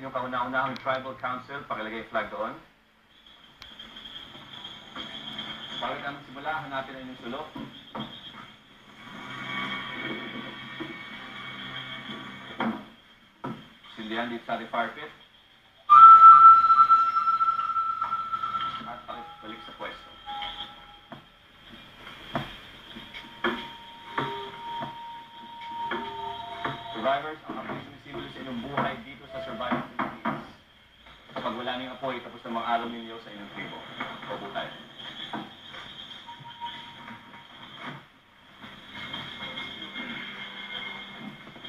inyong kauna-unahang tribal council. Pakilagay yung flag doon. Bago tayo magsimula, hanapin ang inyong sulok. Sindihan dito sa fire pit. At balik sa pwesto. Survivors, ang apoy sumisimbolo sa inyong buhay dito sa Survivor Philippines. Kapag wala niyong apoy, tapos na mga araw ninyo sa inyong tribo. Opo tayo.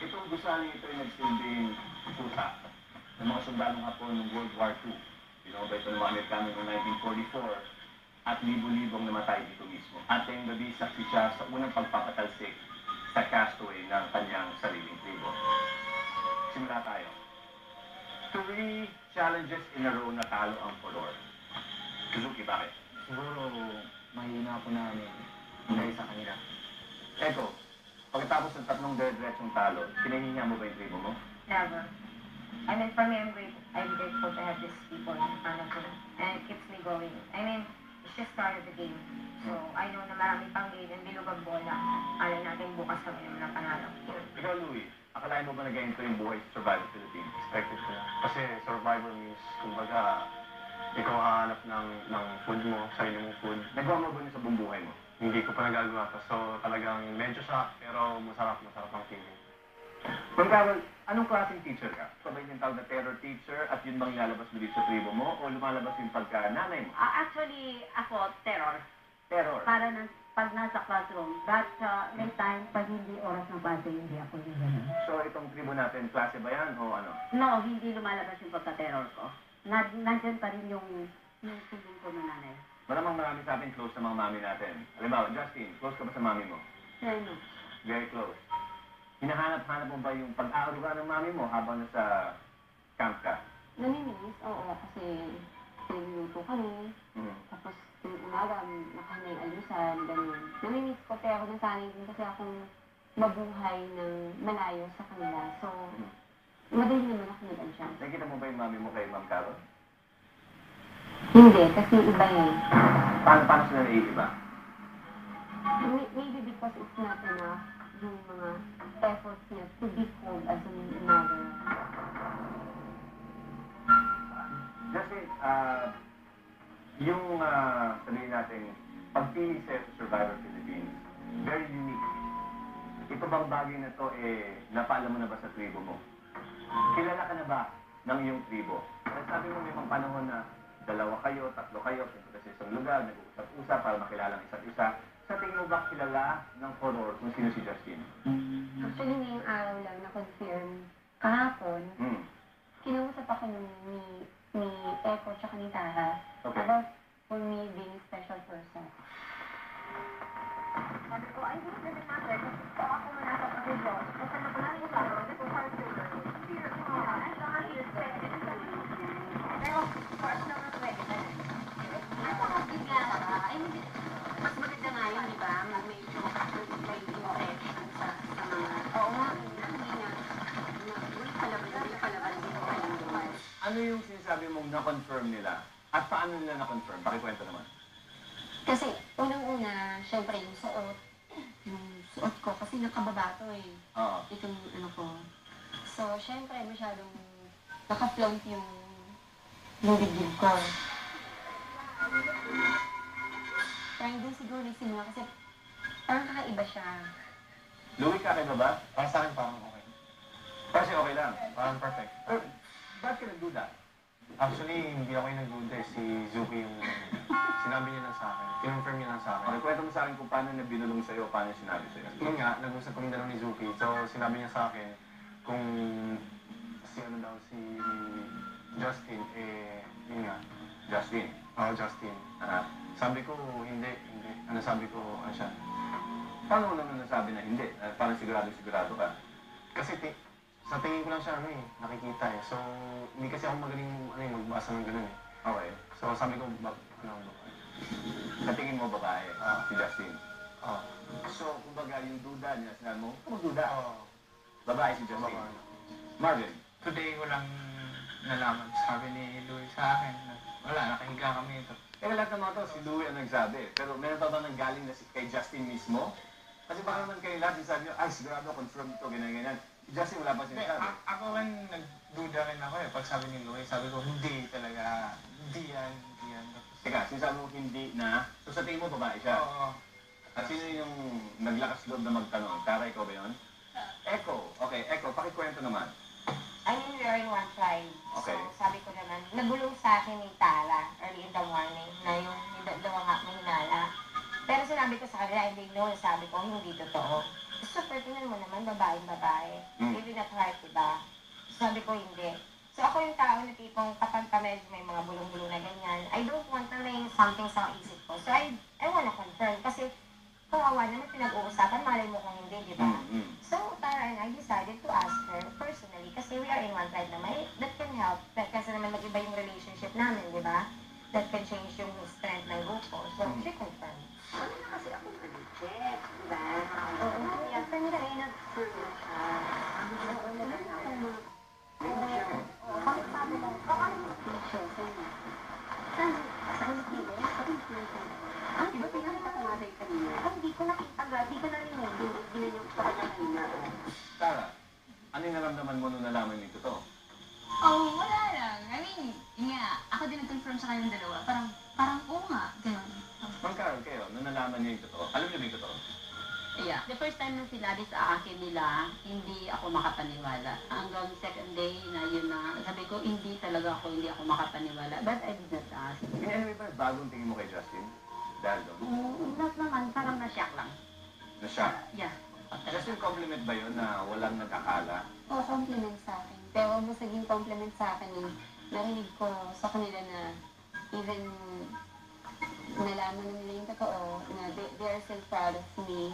Itong gusali ito ay nagsilbing pusa ng mga sundalong Hapon ng World War II. Binoba ito ng mga Amerikano noong 1944 at libo-libong namatay dito mismo. At ngayong gabi, saksi siya sa unang pagpapatalsik sa castaway ng kanyang sariling tribo. Simula tayo. 3 challenges in a row na talo ang Color. Suzuki, bakit? Siguro, mahina po namin dahil sa kanila. Eto, pagkatapos ng 3 dire-diretsong talo, pinahihinga mo ba yung tribo mo? Never. I mean, for me, I'm grateful to have these people in front of me. And it keeps me going. I mean, it's just part of the game. So, I know na marami pang game and bilog ang bola. Alay natin bukas kami naman ang panalo. Ikaw, Louie, akalain mo ba nag-ganito yung buhay sa Survivor Philippines? Expected ko na. Kasi survivor means, kumbaga, ikaw hahanap ng food mo, sarili mong food. Nagawa mo ba yun sa buong buhay mo? Hindi ko pa nagagawa pa. So, talagang medyo shock, pero masarap ang feeling. Kung Carol, anong klaseng teacher ka? Ikaw ba yung tawag na terror teacher at yun bang ilalabas mo dito sa tribo mo o lumalabas yung pagka-nanay mo? Actually, ako, terror. Terror. Para pag nasa classroom. But may time, pag hindi oras ng klase, hindi ako yung gano'n. So itong tribo natin, klase ba yan o ano? No, hindi lumalabas yung pagka-terror ko. Nandyan pa rin yung feeling ko ng nanay. Maramang marami sa atin close sa mga mami natin. Halimbawa, Justin, close ka ba sa mami mo? Ano? Very close. Hinahanap-hanap mo ba yung pag-aaruga ng mami mo habang nasa camp ka? Namimiss, oo, kasi niluluto kami. Tapos yung umaga, nakahanay almusal, ganyan. Namimiss ko, pero nasanay din kasi akong mabuhay ng malayo sa kanila. So, madali naman ako nag-adjust. Nakikita mo ba yung mami mo kay Ma'am Carol? Hindi, kasi iba yun. Paano sila naiiba? Maybe because it's not enough yung mga efforts niya to be called as a mother. Kasi, yung sabihin natin, pagpili sa'yo sa Survivor Philippines, very unique. Ito bang bagay na to, napaalam mo na ba sa tribo mo? Kilala ka na ba ng iyong tribo? Kasi sabi mo may mga panahon na 2 kayo, 3 kayo, punta sa isang lugar, nag-uusap-usap para makilala ang isa't isa. Sa tingin mo ba kilala ng Color kung sino si Justin? Actually, ngayong araw lang na-confirm kahapon, kinausap ako ni Echo tsaka ni Tara about for me being a special person. Sabi ko, ay, hindi naman natin. Kasi ako manasa pa rin yun. Kasi nakunahin ko lang, kasi kung hard to learn. Fear ko nga, ay, baka he's pwede. Pero, part naman pwede na. Ay, baka bigla ka. Ay, hindi. Mas maganda nga yun, di ba? May impression sa mga... Oo nga, hindi na. Hindi palaban din ko kayo. Ano yung sinasabi mong na-confirm nila? At paano nila na-confirm? Pakikwento naman. Kasi, unang-una, syempre, yung suot ko, kasi nakababa to eh. Oo. Itong ano ko. So, syempre, masyadong naka-flaunt yung bibig ko. Parang doon siguro nagsimula kasi parang kakaiba siya. Louie, kakaiba ba? Para sa akin, parang okay. Kasi okay lang. Parang perfect. Bakit ka nagduda? Actually, hindi ako yung nagduda eh. Si Zuki yung sinabi niya lang sa akin. Kinonfirm niya lang sa akin. Okay, kwento mo sa akin kung paano niya binulong sa'yo, paano niya sinabi sa'yo. Yun nga, nag-usap kami dalawa ni Zuki. So, sinabi niya sa akin kung si Justin, yun nga. Justin. Oo, Justin. Sabi ko, hindi. Ano sabi ko, ano siya? Paano mo naman nasabi na hindi? Parang sigurado ka? Kasi sa tingin ko lang siya, nakikita eh. So, hindi kasi ako magaling, magbasa ng ganun eh. Okay. So, sabi ko, Sa tingin mo babae, si Justin? Oo. So, kumbaga yung duda niya, sinabi mo, duda. Oo. Babae si Justin. Babae. Marvin? Today, walang nalaman, sabi ni Louie sa akin, na wala, nakahiga kami ito. Teka, lahat ng mga to, si Louie ang nagsabi. Pero meron pa ba nanggaling na kay Justin mismo? Kasi baka naman kayo lahat, sabi nyo, ay, sigurado, confirm ito, ganyan-ganyan. Si Justin wala pa Hindi, sinasabi. ako rin nagduda rin ako eh. Pag sabi ni Louie, sabi ko, hindi talaga, hindi yan. Tapos, Teka, sinasabi mo hindi na, so sa tingin mo babae siya? oo. At sino yung naglakas loob na magtanong? Tara, ikaw ba yun? Echo. Okay, Echo, pakikwento naman. I mean, we are in one tribe. Okay. So, sabi ko naman, nagulong sa akin ni Tara early in the morning na yung dalawa nga mahinala. Pero sinabi ko sa kanila, hindi no, sabi ko, hindi totoo. Super, tingnan mo naman, babae. Mm. Even at heart, diba? Sabi ko, hindi. So ako yung tao na tipong kapag pa medyo may mga bulong-bulong na ganyan, I don't want na may something sa isip ko. So I wanna confirm kasi kawawa naman pinag-uusapan, malay mo kung hindi, di ba? So Tara and I decided to ask her personally kasi we are in one tribe na may, that can help. Kasi naman mag-iba yung relationship namin, di ba? That can change yung strength ng grupo. So she confirmed. Ano na kasi ako nag-check, diba? Oo, kaya sa nila ay nag-prove na siya. Ang oo, bakit sabi mo, ano yung picture sa inyo? Saan dito? Ang iba pinakatawaday kanina. Hindi ko nakita, di ko narinig. Hindi yung sa kanya kanina. Tara, ano yung naramdaman mo nung nalaman nito to? Oh, wala lang. I mean, yun nga, ako din nag-confirm sa kanilang dalawa. Parang oo nga, gano'n. Ma'am Carol, kayo, nung nalaman niyo yung totoo, alam niyo ba yung totoo? Yeah. The first time na sinabi sa akin nila, hindi ako makapaniwala. Hanggang second day na yun na, sabi ko, hindi ako makapaniwala. But I did not ask. In any way ba, bagong tingin mo kay Justin? Dahil doon? Not naman, parang na-shock lang. Na-shock. Yeah. Justin, compliment ba yun na walang nag-akala? Oo, compliment sa akin. Pero mas naging compliment sa akin yung narinig ko sa kanila na even nalaman nila yung totoo, na they are still proud of me